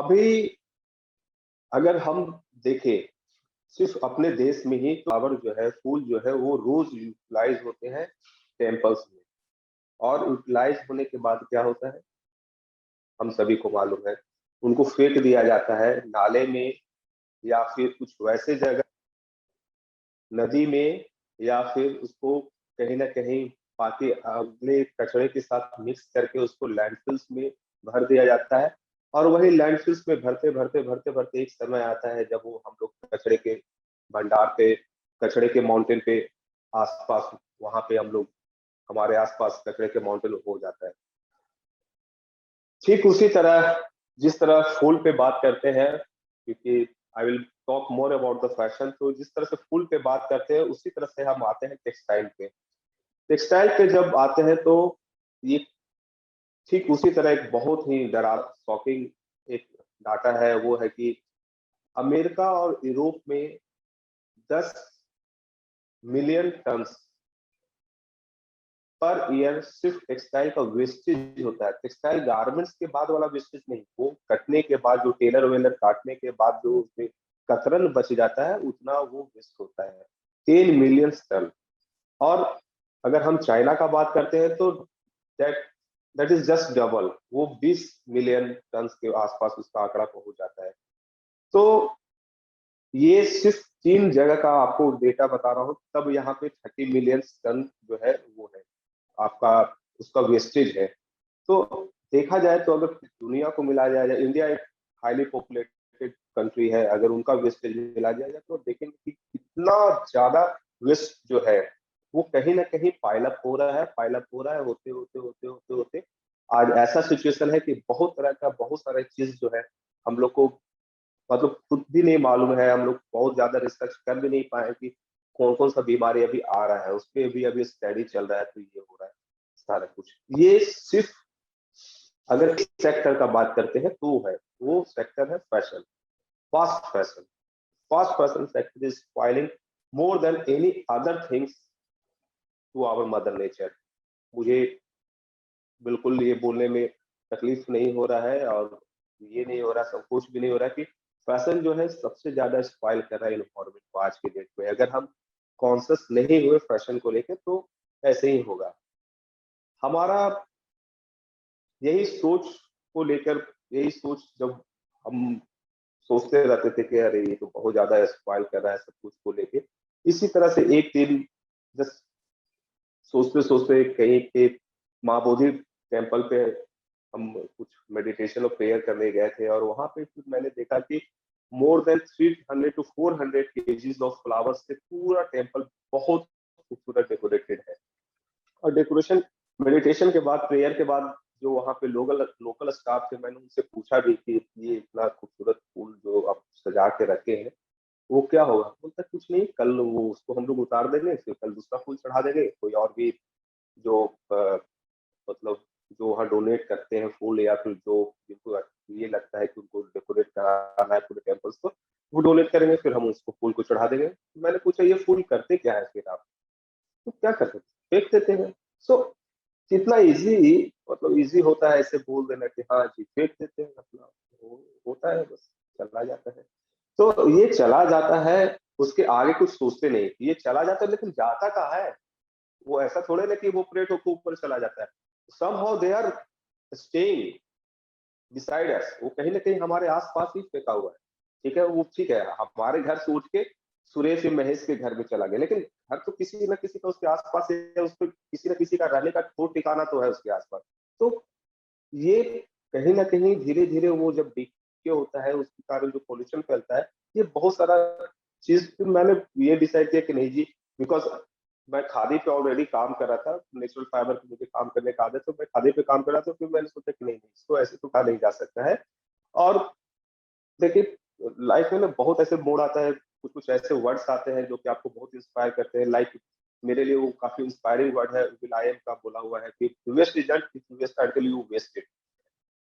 अभी अगर हम देखें सिर्फ अपने देश में ही फ्लावर जो है, फूल जो है, वो रोज यूटिलाइज होते हैं टेम्पल्स में। और यूटिलाइज होने के बाद क्या होता है हम सभी को मालूम है, उनको फेंक दिया जाता है नाले में या फिर कुछ वैसे जगह, नदी में, या फिर उसको कहीं ना कहीं बाकी अगले कचरे के साथ मिक्स करके उसको लैंडफिल्स में भर दिया जाता है। और वही लैंडफिल्स में भरते भरते भरते भरते एक समय आता है जब वो हम लोग कचरे के भंडार पे, कचरे के माउंटेन पे आसपास, वहां पे हम लोग, हमारे आसपास कचरे के माउंटेन हो जाता है। ठीक उसी तरह जिस तरह फूल पे बात करते हैं, क्योंकि I will talk more about the fashion, तो जिस तरह से फूल पे बात करते हैं उसी तरह से हम आते हैं टेक्सटाइल पे। टेक्सटाइल पे जब आते हैं तो ये ठीक उसी तरह एक बहुत ही डरा शॉकिंग एक डाटा है, वो है कि अमेरिका और यूरोप में 10 मिलियन टन पर ईयर सिर्फ टेक्सटाइल का वेस्टेज होता है। टेक्सटाइल गारमेंट्स के बाद वाला वेस्टेज नहीं, वो कटने के बाद जो टेलर वेलर काटने के बाद जो उसमें कतरन बच जाता है उतना वो वेस्ट होता है, 10 मिलियन टन। और अगर हम चाइना का बात करते हैं तो that that is just double, वो 20 मिलियन टन के आसपास उसका आंकड़ा पहुंच जाता है। तो ये सिर्फ 3 जगह का आपको डेटा बता रहा हूँ, तब यहाँ पे 30 मिलियन टन जो है वो है आपका, उसका वेस्टेज है। तो देखा जाए तो अगर दुनिया को मिलाया जाए, इंडिया एक हाईली पॉपुलेटेड कंट्री है, अगर उनका वेस्टेज मिला जाए तो देखेंगे कि कितना ज्यादा वेस्ट जो है वो कहीं ना कहीं पाइलअप हो रहा है, पाइलअप हो रहा है, होते होते होते होते होते आज ऐसा सिचुएशन है कि बहुत तरह का बहुत सारे चीज जो है हम लोग को मतलब खुद भी नहीं मालूम है, हम लोग बहुत ज्यादा रिसर्च कर भी नहीं पाए कि कौन कौन सा बीमारी अभी आ रहा है, उस पर भी अभी स्टडी चल रहा है, तो ये हो रहा है सारा कुछ। ये सिर्फ अगर इस सेक्टर का बात करते हैं तो है, वो सेक्टर है fashion, fast fashion. Fast fashion sector is spoiling more than any other things to our mother nature. मुझे बिल्कुल ये बोलने में तकलीफ नहीं हो रहा है, और ये नहीं हो रहा, संकोच भी नहीं हो रहा कि फैशन जो है सबसे ज्यादा स्पॉइल कर रहा है इन्वायरमेंट को आज के डेट में। अगर हम कॉन्शियस नहीं हुए फैशन को लेकर तो ऐसे ही होगा। हमारा यही सोच को लेकर, यही सोच जब हम सोचते रहते थे कि अरे ये तो बहुत ज्यादा स्पॉइल कर रहा है सब कुछ को लेके, इसी तरह से एक दिन जस्ट सोचते सोचते कहीं के माँ बोधि टेम्पल पे हम कुछ मेडिटेशन और प्रेयर करने गए थे, और वहां पे फिर मैंने देखा कि more than 300 to 400 kgs of flowers से पूरा टेम्पल बहुत खूबसूरत डेकोरेटेड है। और डेकोरेशन, मेडिटेशन के बाद, प्रेयर के बाद जो वहाँ पे लोकल लोकल स्टाफ थे, मैंने उनसे पूछा भी कि ये इतना खूबसूरत फूल जो आप सजा के रखे हैं वो क्या होगा? बोलता कुछ नहीं, कल वो उसको हम लोग उतार देंगे, फिर कल दूसरा फूल चढ़ा देंगे। कोई और भी जो मतलब जो वहाँ डोनेट करते हैं फूल, या फिर जो जिनको ये लगता है कि उनको डेकोरेट कराना है पूरे टेम्पल्स को, वो डोनेट करेंगे, फिर हम उसको फूल को चढ़ा देंगे। मैंने पूछा ये फूल करते क्या है फिर आप? तो क्या करते हैं? फेंक देते हैं। सो कितना इजी, मतलब इजी होता है ऐसे बोल देना कि हाँ जी फेंक देते हैं, अपना वो होता है बस, चला जाता है। तो ये चला जाता है, उसके आगे कुछ सोचते नहीं, ये चला जाता है लेकिन जाता कहाँ है? वो ऐसा थोड़े ना कि वो ऑपरेट होकर ऊपर चला जाता है। somehow they are staying beside us, वो कहीं ना कहीं हमारे आसपास ही फेंका हुआ है। ठीक है, वो ठीक है हमारे घर से उठ के सुरेश या महेश के घर में चला गया, लेकिन घर तो किसी ना किसी का उसके आसपास है, उसको किसी ना किसी का रहने का ठोर ठिकाना तो है उसके आसपास। तो ये कहीं ना कहीं धीरे धीरे वो जब डीके होता है उसके कारण जो पोल्यूशन फैलता है, ये बहुत सारा चीज, फिर मैंने ये डिसाइड किया कि नहीं जी, बिकॉज मैं खादी पे ऑलरेडी काम कर रहा था, नेचुरल फाइबर पे मुझे काम करने का आदत, तो मैं खादी पे काम कर रहा था, फिर मैंने सोचा कि नहीं नहीं, इसको ऐसे तो कहा नहीं जा सकता है। और देखिए लाइफ में ना बहुत ऐसे मोड़ आता है, कुछ कुछ ऐसे वर्ड्स आते हैं जो कि आपको बहुत इंस्पायर करते हैं। लाइक मेरे लिए वो काफी इंस्पायरिंग वर्ड है, विल आई एम का बोला हुआ है कि waste is not waste until you waste it.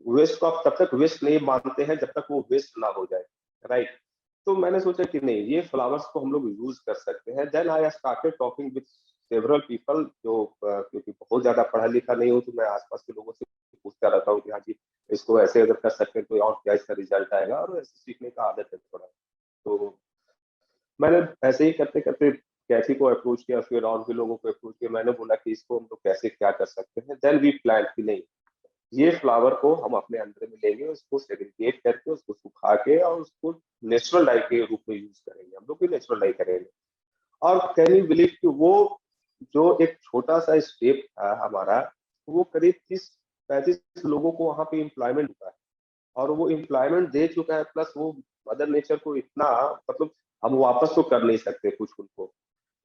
Waste को आप तब तक वेस्ट नहीं मानते हैं जब तक वो वेस्ट ना हो जाए, राइट? तो मैंने सोचा कि नहीं, ये फ्लावर्स को हम लोग यूज कर सकते हैं। Then I started talking with several people जो क्योंकि बहुत ज्यादा पढ़ा लिखा नहीं हूँ, तो मैं आसपास के लोगों से पूछता रहता हूँ कि हाँ जी इसको ऐसे अगर कर सकते हैं तो और क्या इसका रिजल्ट आएगा, और ऐसे सीखने का आदत है थोड़ा। तो मैंने ऐसे ही करते करते कैथी को अप्रोच किया, फिर और भी लोगों को अप्रोच किया। मैंने बोला कि इसको हम लोग कैसे क्या कर सकते हैं। देन वी प्लान कि नहीं, ये फ्लावर को हम अपने अंडर में लेंगे, उसको सेग्रीगेट करके उसको सुखा के और उसको नेचुरल डाई के रूप में यूज करेंगे। हम लोग भी नेचुरल डाई करेंगे। और कैन यू बिलीव कि वो जो एक छोटा सा स्टेप था हमारा, वो करीब 30-35 लोगों को वहां पे एम्प्लॉयमेंट हुआ है, और वो एम्प्लॉयमेंट दे चुका है। प्लस वो मदर नेचर को इतना, मतलब हम वापस तो कर नहीं सकते कुछ उनको।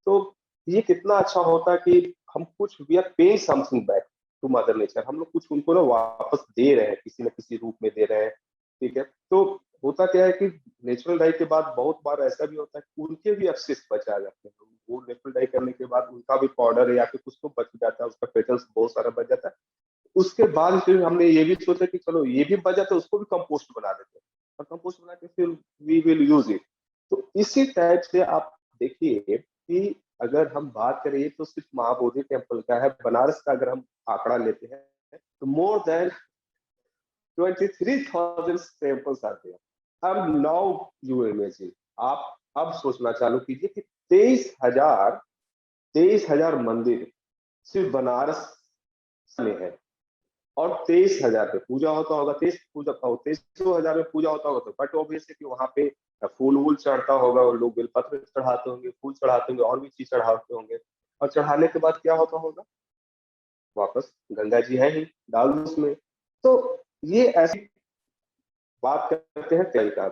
तो ये कितना अच्छा होता कि हम कुछ, we are paying something back to mother nature. हम लोग कुछ उनको ना वापस दे रहे हैं, किसी न किसी रूप में दे रहे हैं। ठीक है, तो होता क्या है कि नेचुरल डाई के बाद बहुत बार ऐसा भी होता है कि उनके भी अपशिष्ट बचा जाते हैं। वो नेचुरल डाई करने के बाद उनका भी पाउडर या फिर कुछ तो बच जाता है, उसका पेटल्स बहुत सारा बच जाता है। उसके बाद फिर हमने ये भी सोचा कि चलो ये भी बच जाता है, उसको भी कंपोस्ट बना देते हैं, और कंपोस्ट बना के फिर वी विल यूज इट। तो इसी टाइप से आप देखिए कि अगर हम बात करें तो सिर्फ महाबोधि टेम्पल का है, बनारस का अगर हम आंकड़ा लेते हैं तो मोर देन 23,000 टेम्पल्स आते हैं। अब नाउ यू इमेजिन, आप अब सोचना चालू कीजिए कि 23,000 मंदिर सिर्फ बनारस में है, और 23,000 पे पूजा होता होगा। 23,000 में पूजा होता होगा, तो बट ऑब्वियस है कि वहां पे फूल वूल चढ़ता होगा, और लोग बेलपत्र चढ़ाते होंगे, फूल चढ़ाते होंगे, और भी चीज चढ़ाते होंगे। और चढ़ाने के बाद क्या होता होगा, वापस गंगा जी है ही, डाल दो उसमें। तो ये ऐसी बात करते हैं टेक्सटाइल का।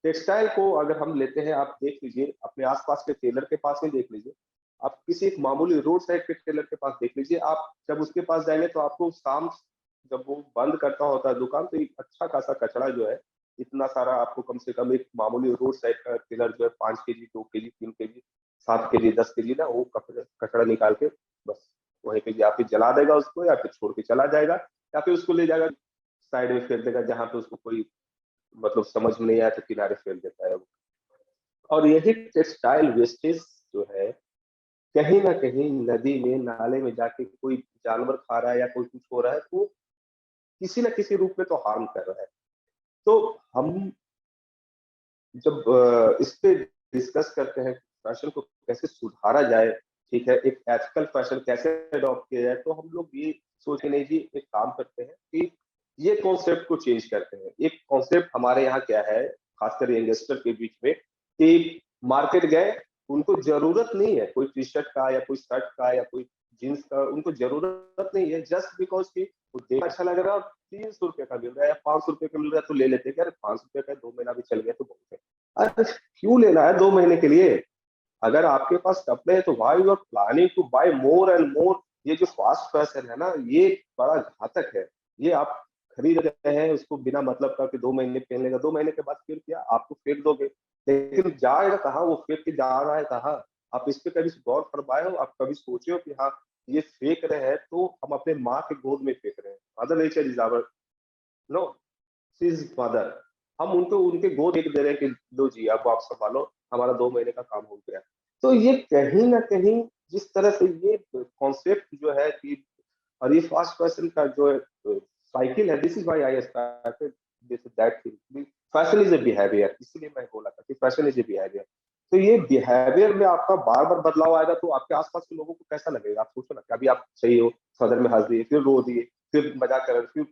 टेक्सटाइल को अगर हम लेते हैं, आप देख लीजिए अपने आसपास के टेलर के पास में देख लीजिए, आप किसी एक मामूली रोड साइड के टेलर के पास देख लीजिए। आप जब उसके पास जाएंगे तो आपको शाम, जब वो बंद करता होता है दुकान, तो एक अच्छा खासा कचरा जो है, इतना सारा आपको कम से कम एक मामूली रोड साइड का टेलर जो है 5 KG, 2 KG, 3 KG, 7 KG, 10 KG ना, वो कचरा निकाल के बस वहीं पे या फिर जला देगा उसको, या फिर छोड़ के चला जाएगा, या फिर उसको ले जाएगा साइड में फेंक देगा, जहां पे उसको कोई मतलब समझ में नहीं आया तो किनारे फेंक देता है वो। और यही टेक्सटाइल वेस्टेज जो है, कहीं ना कहीं नदी में, नाले में जाके कोई जानवर खा रहा है या कोई कुछ हो रहा है, तो किसी न किसी रूप में तो हार्म कर रहा है। तो हम जब इस पे डिस्कस करते हैं फैशन को कैसे सुधारा जाए, ठीक है, एक एथिकल फैशन कैसे अडॉप्ट किया जाए, तो हम लोग ये सोच के नहीं जी, एक काम करते हैं कि ये कॉन्सेप्ट को चेंज करते हैं। एक कॉन्सेप्ट हमारे यहाँ क्या है, खासकर यंगस्टर के बीच में, कि मार्केट गए, उनको जरूरत नहीं है कोई टी शर्ट का या कोई शर्ट का या कोई जींस का, उनको जरूरत नहीं है, जस्ट बिकॉज की वो देखना अच्छा लग रहा है, और 300 रुपये का मिल रहा है या 500 रुपये का मिल रहा है, तो ले लेते हैं कि अरे 500 रुपये का 2 महीना भी चल गया तो बहुत है। अरे क्यों लेना है 2 महीने के लिए? अगर आपके पास कपड़े हैं तो why you are planning to buy more and more. ये जो फास्ट फैशन है ना, ये बड़ा घातक है। ये आप खरीद रहे हैं उसको बिना मतलब का, कि 2 महीने पहन लेगा, 2 महीने के बाद फिर क्या आपको फेंक दोगे, लेकिन जाएगा कहाँ वो, फेंक के जा रहा है कहाँ? आप इस पे कभी गौर फरमाए हो? आप कभी सोचे हो कि हाँ, ये फेंक रहे हैं तो हम अपने माँ के गोद में फेंक रहे हैं। Mother nature is our, no, she is mother. हम उनको उनके गोद एक दे रहे हैं कि लो जी अब आप संभालो, हमारा 2 महीने का काम हो गया। तो ये कहीं ना कहीं जिस तरह से ये कॉन्सेप्ट जो है कि, और ये फास्ट फैशन का जो साइकिल है, this is why I started this that thing, fashion is a behaviour. इसलिए मैं बोला था कि फैशन इज ए बिहेवियर। तो ये बिहेवियर में आपका बार बार बदलाव आएगा, तो आपके आसपास के लोगों को कैसा लगेगा? आप सोचो ना, कि अभी आप सही हो, सदर में हंस दिए, फिर रो दिए, फिर मजाक कर, फिर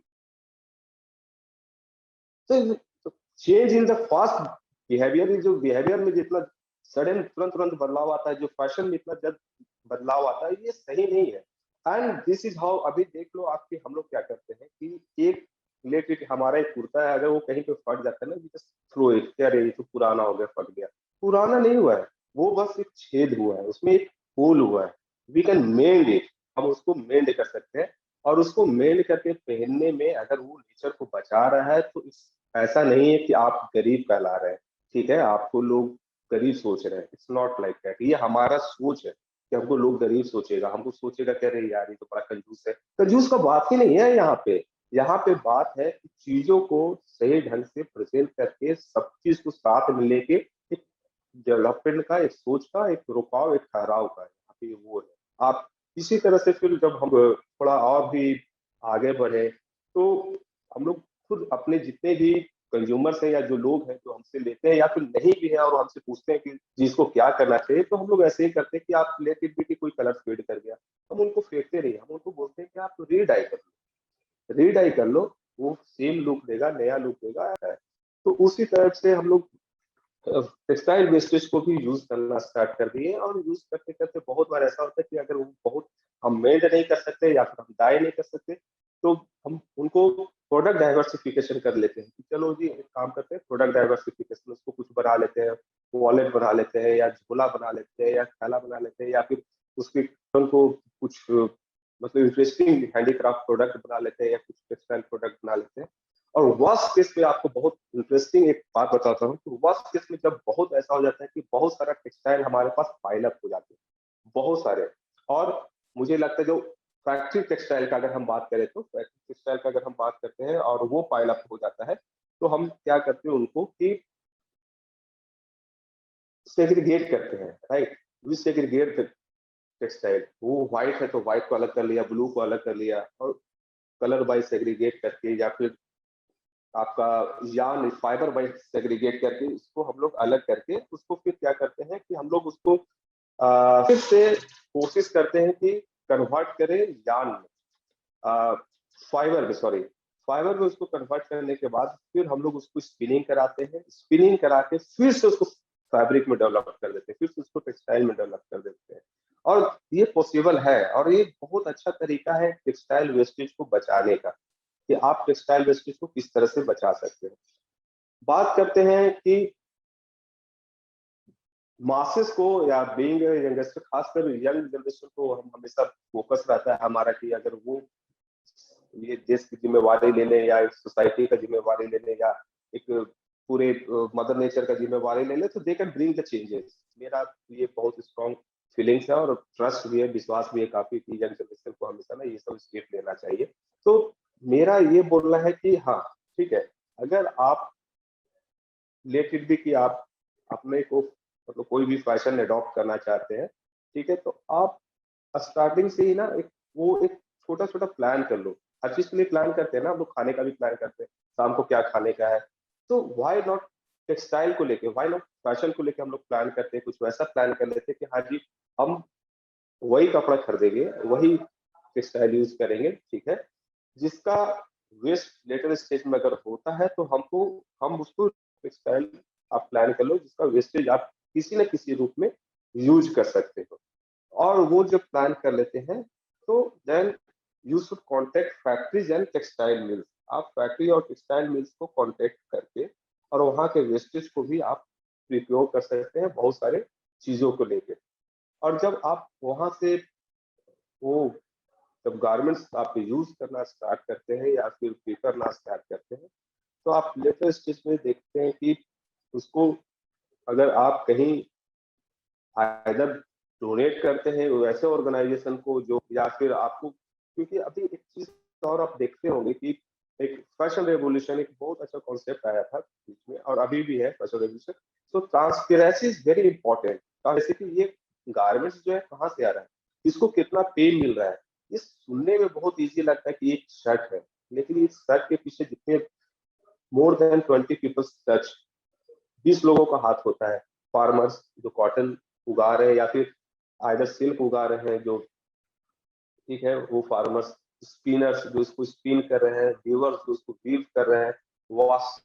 तो change in the fast behaviour, जो बिहेवियर में जितना सडन तुरंत तुरंत बदलाव आता है, जो फैशन में इतना जल्द बदलाव आता है, ये सही नहीं है। एंड दिस इज हाउ, अभी देख लो आपके, हम लोग क्या करते हैं कि एक रिलेटेड हमारा एक कुर्ता है, अगर वो कहीं पे फट जाता है ना, वी जस्ट थ्रो इट, अरे ये तो पुराना हो गया, फट गया। पुराना नहीं हुआ है, वो बस एक छेद हुआ है, उसमें एक होल हुआ है। वी कैन मेंड इट, हम उसको मेंड कर सकते हैं। और उसको मेंड करके पहनने में अगर वो नेचर को बचा रहा है, तो इस, ऐसा नहीं है कि आप गरीब कहला रहे हैं, ठीक है, आपको लोग गरीब सोच रहे हैं, इट्स नॉट लाइक दैट। ये हमारा सोच है कि हमको लोग गरीब सोचेगा, हमको सोचेगा कह रहे यार ये तो बड़ा कंजूस है। कंजूस का बात ही नहीं है यहाँ पे। यहाँ पे बात है कि चीजों को सही ढंग से प्रेजेंट करके, सब चीज को साथ में लेके एक डेवलपमेंट का, एक सोच का, एक रुकाव, एक ठहराव का यहाँ पे वो है। आप इसी तरह से फिर जब हम थोड़ा और भी आगे बढ़े, तो हम लोग खुद अपने जितने भी कंज्यूमर्स हैं या जो लोग हैं जो हमसे लेते हैं या फिर नहीं भी है और हमसे पूछते हैं कि जी इसको क्या करना चाहिए, तो हम लोग ऐसे ही करते हैं कि आप लेट इट बी कि कोई कलर फेड कर गया, हम उनको फेंकते नहीं, हम उनको बोलते हैं कि आप रीडाई कर लो, रीडाई कर लो, वो सेम लुक देगा, नया लुक देगा। तो उसी तरह से हम लोग टेक्सटाइल वेस्टेज को भी यूज करना स्टार्ट कर दिए, और यूज करते करते बहुत बार ऐसा होता है कि अगर वो बहुत हम मेल्ट नहीं कर सकते या फिर हम डाई नहीं कर सकते, तो हम उनको प्रोडक्ट डाइवर्सिफिकेशन कर लेते हैं कि चलो जी एक काम करते हैं, प्रोडक्ट डाइवर्सिफिकेशन, उसको कुछ बना लेते हैं, वॉलेट बना लेते हैं या झोला बना लेते हैं या थैला बना लेते हैं, या फिर उसके उनको कुछ मतलब इंटरेस्टिंग हैंडीक्राफ्ट प्रोडक्ट बना लेते हैं या कुछ टेक्सटाइल प्रोडक्ट बना लेते हैं। और वर्स्ट केस में आपको बहुत इंटरेस्टिंग एक बात बताता हूँ, तो वर्स्ट केस में जब बहुत ऐसा हो जाता है कि बहुत सारा टेक्सटाइल हमारे पास पाइल अप हो जाते हैं, बहुत सारे। और मुझे लगता है जो फैक्ट्री टेक्सटाइल का अगर हम बात करें, तो फैक्ट्री टेक्सटाइल का अगर हम बात करते हैं और वो पाइल अप हो जाता है, तो हम क्या करते हैं उनको कि सेग्रीगेट करते हैं, राइट। वी सेग्रीगेट टेक्सटाइल, वो व्हाइट है तो व्हाइट को अलग कर लिया, ब्लू को अलग कर लिया, और कलर वाइज सेग्रीगेट करके, या फिर आपका यार्न फाइबर वाइज सेग्रीगेट करके उसको हम लोग अलग करके उसको फिर क्या करते हैं कि हम लोग उसको फिर से कोशिश करते हैं कि कन्वर्ट करें यार्न में, फाइबर में, सॉरी, फाइबर में उसको कन्वर्ट करने के बाद फिर हम लोग उसको स्पिनिंग कराते हैं, स्पिनिंग करा के फिर से उसको फैब्रिक में डेवलप कर देते हैं, फिर से उसको टेक्सटाइल में डेवलप कर देते हैं। और ये पॉसिबल है, और ये बहुत अच्छा तरीका है टेक्सटाइल वेस्टेज को बचाने का, कि आप टेक्सटाइल वेस्टेज को किस तरह से बचा सकते हैं। बात करते हैं कि मासेस को या बीइंग यंगस्टर, खासकर यंग जनरेशन को हम हमेशा फोकस रहता है हमारा कि अगर वो ये देश की जिम्मेवारी ले लें या एक सोसाइटी का जिम्मेवारी ले लें या एक पूरे मदर नेचर का जिम्मेवारी ले लें, तो they can bring the changes. मेरा ये बहुत स्ट्रॉन्ग फीलिंग्स है और ट्रस्ट भी है, विश्वास भी है काफी कि यंग जनरेशन को हमेशा ना ये सब स्टेप लेना चाहिए। तो मेरा ये बोलना है कि हाँ ठीक है, अगर आप लेट इट बी कि आप अपने को मतलब कोई भी फैशन अडॉप्ट करना चाहते हैं, ठीक है, तो आप स्टार्टिंग से ही ना एक वो एक छोटा छोटा प्लान कर लो। हर चीज के लिए प्लान करते हैं ना, हम लोग खाने का भी प्लान करते हैं, शाम को क्या खाने का है। तो व्हाई नॉट टेक्सटाइल को लेके, व्हाई नॉट फैशन को लेके हम लोग प्लान करते हैं, कुछ वैसा प्लान कर लेते हैं कि हाँ जी हम वही कपड़ा खरीदेंगे, वही टेक्सटाइल यूज करेंगे, ठीक है, जिसका वेस्ट लेटर स्टेज में अगर होता है तो हमको हम उसको टेक्सटाइल आप प्लान कर लो जिसका वेस्टेज आप किसी न किसी रूप में यूज कर सकते हो। और वो जब प्लान कर लेते हैं, तो then you should contact factories and textile mills. आप फैक्ट्री और टेक्सटाइल मिल्स को कांटेक्ट करके और वहाँ के वेस्टेज को भी आप प्रिप्योर कर सकते हैं बहुत सारे चीजों को लेके। और जब आप वहाँ से वो जब गारमेंट्स आप यूज करना स्टार्ट करते हैं या फिर पे करना स्टार्ट करते हैं, तो आप लेटर स्टेज में देखते हैं कि उसको अगर आप कहीं आइदर डोनेट करते हैं वैसे ऑर्गेनाइजेशन को जो, या फिर आपको, क्योंकि अभी एक चीज और आप देखते होंगे कि एक फैशन रेवोल्यूशन एक बहुत अच्छा कॉन्सेप्ट आया था बीच में और अभी भी है फैशन रेवोल्यूशन। तो ट्रांसपेरेंसी इज वेरी इंपॉर्टेंट। जैसे कि ये गारमेंट्स जो है कहाँ से आ रहा है, इसको कितना पे मिल रहा है, ये सुनने में बहुत इजी लगता है कि एक शर्ट है, लेकिन इस शर्ट के पीछे जितने मोर देन 20 पीपल्स टच, 20 लोगों का हाथ होता है। फार्मर्स जो कॉटन उगा रहे हैं या फिर आइदर सिल्क उगा रहे हैं जो, ठीक है, वो फार्मर्स, स्पिनर्स जो उसको स्पिन कर रहे हैं, वीवर्स जो उसको वीव कर रहे हैं, वॉश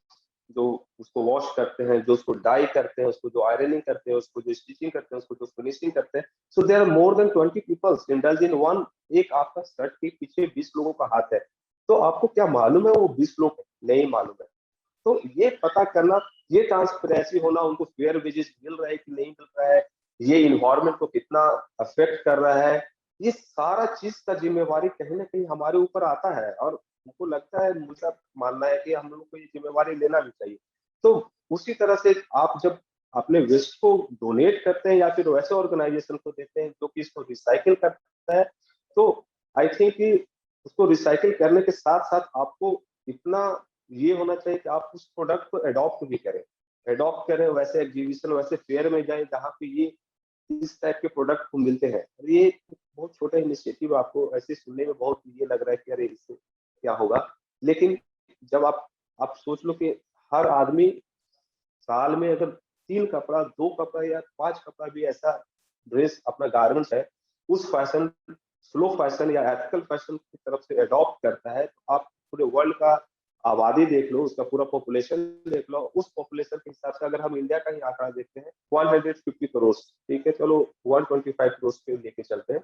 जो उसको वॉश करते हैं, जो उसको डाई करते हैं, उसको जो आयरनिंग करते हैं, उसको जो स्टिचिंग करते हैं, उसको जो फिनिशिंग करते हैं। So there are more than 20 peoples indulge in one. एक आपका शर्ट के पीछे 20 लोगों का हाथ है। तो आपको क्या मालूम है वो 20 लोग हैं? नहीं मालूम है। तो ये पता करना, ये ट्रांसपेरेंसी होना, उनको फेयर वेजेस मिल रहा है कि नहीं मिल रहा है, ये इन्वायरमेंट को कितना अफेक्ट कर रहा है, ये सारा चीज का जिम्मेवारी कहीं ना कहीं हमारे ऊपर आता है। और हमको लगता है, मुझे मानना है कि हम लोगों को ये जिम्मेवारी लेना भी चाहिए। तो उसी तरह से आप जब अपने वेस्ट को डोनेट करते हैं या फिर वैसे ऑर्गेनाइजेशन को देते हैं जो कि इसको रिसाइकिल करता है, तो आई थिंक कि उसको रिसाइकिल करने के साथ साथ आपको इतना ये होना चाहिए कि आप उस प्रोडक्ट को अडॉप्ट भी करें, अडॉप्ट करें वैसे एग्जीबिशन, वैसे फेयर में जाए जहाँ पे ये इस टाइप के प्रोडक्ट को मिलते हैं। और ये बहुत छोटा इनिशिएटिव, आपको ऐसे सुनने में बहुत ये लग रहा है कि अरे इससे क्या होगा, लेकिन जब आप आप सोच लो कि हर आदमी साल में अगर 3 कपड़ा, 2 कपड़ा या 5 कपड़ा भी ऐसा ड्रेस अपना गारमेंट्स है, उस फैशन, स्लो फैशन या एथिकल फैशन की तरफ से अडॉप्ट करता है, तो आप पूरे वर्ल्ड का आबादी देख लो, उसका पूरा पॉपुलेशन देख लो, उस पॉपुलेशन के हिसाब से अगर हम इंडिया का ही आंकड़ा देखते हैं 150 करोड़, ठीक है, चलो 125 करोड़ पे लेके चलते हैं,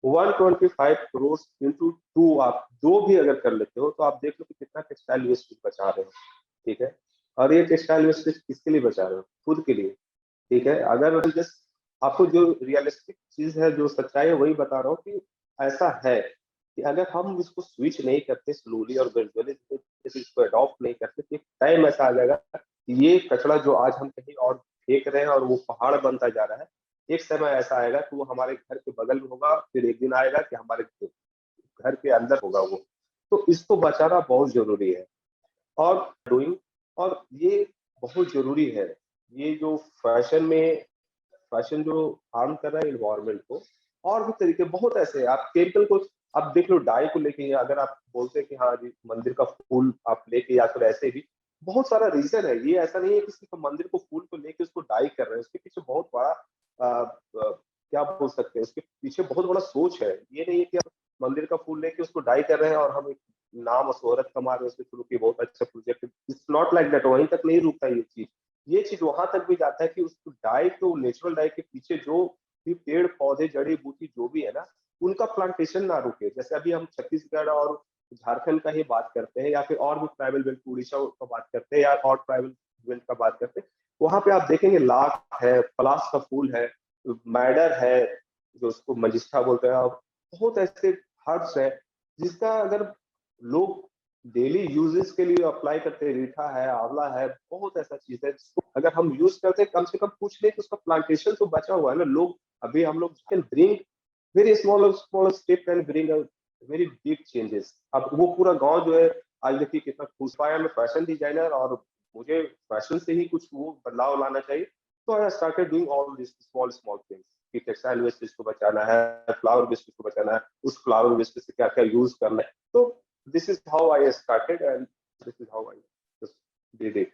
125 करोड़ इंटू 2 आप जो भी अगर कर लेते हो, तो आप देख लो कि कितना टेक्सटाइल वेस्ट बचा रहे हो, ठीक है। और ये टेक्सटाइल वेस्टेज किसके लिए बचा रहे हो? खुद के लिए, ठीक है। अगर जस्ट आपको जो रियलिस्टिक चीज है, जो सच्चाई है, वही बता रहा हूँ कि ऐसा है कि अगर हम इसको स्विच नहीं करते स्लोली और ग्रेजुअली इसको अडॉप्ट नहीं करते, तो एक टाइम ऐसा आ जाएगा कि ये कचरा जो आज हम कहीं और फेंक रहे हैं और वो पहाड़ बनता जा रहा है, एक समय ऐसा आएगा कि वो हमारे घर के बगल में होगा, फिर एक दिन आएगा कि हमारे घर के अंदर होगा वो। तो इसको बचाना बहुत जरूरी है। और डूइंग, और ये बहुत जरूरी है, ये जो फैशन में, फैशन जो हार्म कर रहा है इन्वायरमेंट को, और भी तरीके बहुत ऐसे हैं। आप केमिकल को, आप देख लो, डाई को लेके, अगर आप बोलते हैं कि हाँ जी मंदिर का फूल आप लेके, या फिर ऐसे भी बहुत सारा रीजन है, ये ऐसा नहीं है कि सिर्फ मंदिर को फूल को लेके उसको डाई कर रहे हैं, उसके पीछे बहुत बड़ा क्या बोल सकते हैं, उसके पीछे बहुत बड़ा सोच है। ये नहीं है कि आप मंदिर का फूल लेके उसको डाई कर रहे हैं और हम एक नाम और शोहरत कमा रहे हैं उसके थ्रू, की बहुत अच्छा project, it's not like that, वहीं तक नहीं रुकता ये चीज। ये चीज वहां तक भी जाता है कि उस डाई को, नेचुरल डाई के पीछे जो भी पेड़ पौधे जड़ी बूटी जो भी है ना, उनका प्लांटेशन ना रुके। जैसे अभी हम छत्तीसगढ़ और झारखंड का ही बात करते हैं, या फिर और भी ट्राइबल बेल्ट, उड़ीसा का बात करते हैं, या और ट्राइबल बेल्ट का बात करते हैं, वहां पे आप देखेंगे लाख है, पलाश का फूल है, मैडर है, जो उसको मजिस्ट्रा बोलते हैं, और बहुत ऐसे हर्ब्स है जिसका अगर लोग डेली यूजेस के लिए अप्लाई करते हैं, रीठा है, आंवला है, बहुत ऐसा चीज है जिसको अगर हम यूज करते हैं, कम से कम पूछ ले कि उसका प्लांटेशन तो बचा हुआ है ना। लोग अभी हम लोग can bring very small small step, can bring a very big changes. अब वो पूरा गांव जो है, आज देखिए कितना खुश पाया, मैं फैशन डिजाइनर और मुझे फैशन से ही कुछ वो बदलाव लाना चाहिए, तो I started doing all this small small things, कि टेक्सटाइल वेस्टेज को बचाना है, फ्लावर वेस्टेज को बचाना है, उस फ्लावर वेस्टेज से क्या क्या यूज करना है। तो this is how I started, and this is how I just did it.